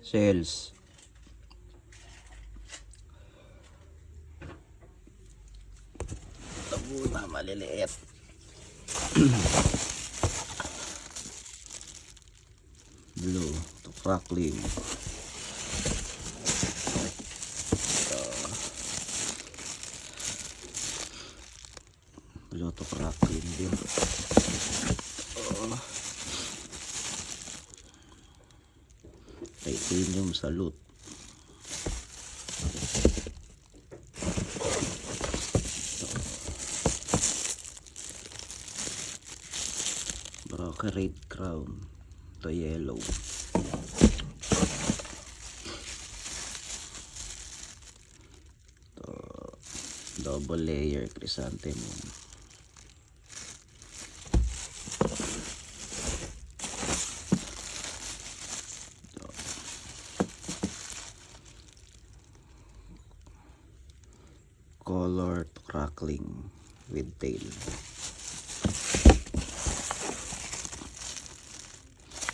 shells. Ito muna maliliit. Blue to crackling. Blue to crackling din. Titanium salute. Broken red crown to yellow. To double layer chrysanthemum. Color to crackling with tail.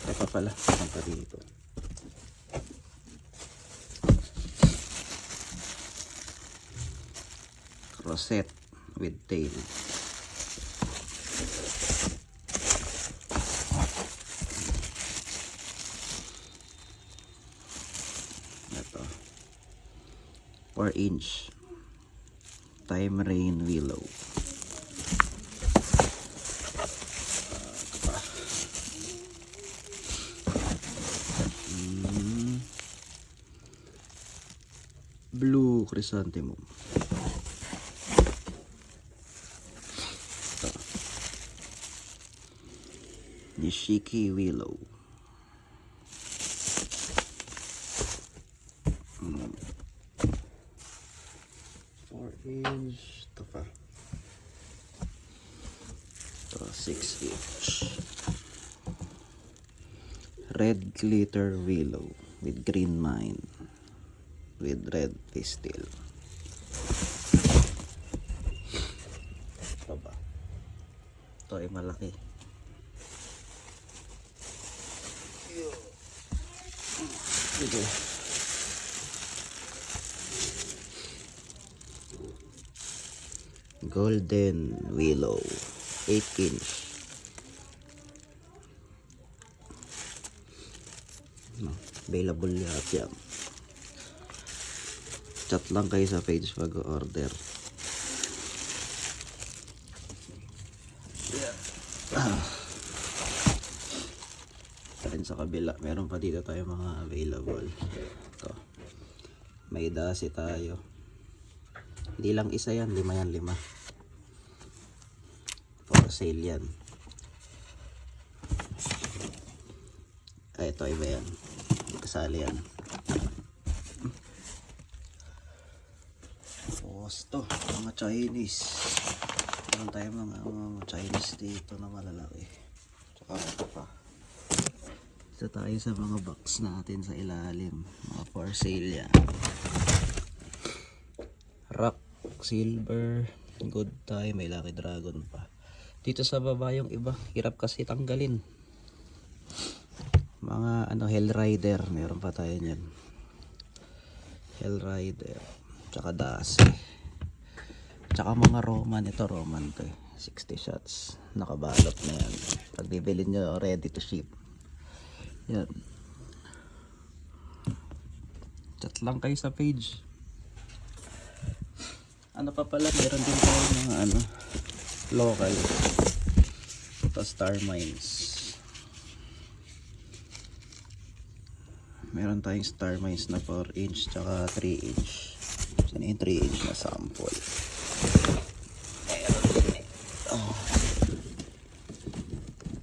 Ito pala, ang pa dito. Rosette with tail. Ito 4-inch time rain willow. Blue chrysanthemum. Nishiki willow. 4-inch. Ito pa. Ito 6-inch. Red glitter willow with green mine with red pistil. Ito ba? Ito ay malaki. Ito. Golden willow 8-inch. Available lahat yan. Chat lang kayo sa page pag order. Rin sa kabila meron pa dito tayo mga available. Ito, may dasi tayo. Hindi lang isa yan, 5 yan, 5 for sale yan. Ay, ito iba yan, kasali yan. Tapos to mga Chinese, meron tayo mga Chinese dito na malalaki. Tsaka ito pa. Dito tayo sa mga box natin sa ilalim, mga for sale yan. Rock silver, good time, may lucky dragon pa. Dito sa baba yung iba, hirap kasi tanggalin. Mga Hell Rider, meron pa tayo niyan. Hell Rider, tsaka dasi. Tsaka mga Roman, ito Roman to 60 shots, nakabalot na yan. Pag bibili nyo, ready to ship. Yan. Chat lang kayo sa page. Ano pa pala, meron din tayo mga local. Ito Star Mines. Meron tayong Star Mines na 4-inch tsaka 3-inch. Saan yung 3-inch na sample? Meron din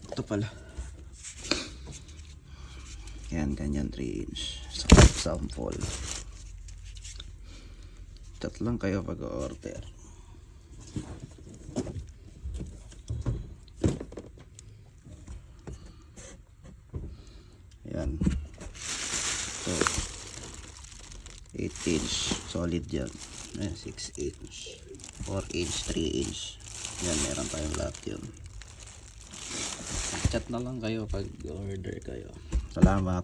ito pala. Yan, ganyan 3-inch sample. Chat lang kayo pag order. Yan. So 8-inch solid yan. 6-inch 4-inch 3-inch. Yan, meron tayong lahat yun. Chat na lang kayo pag order kayo. Salamat.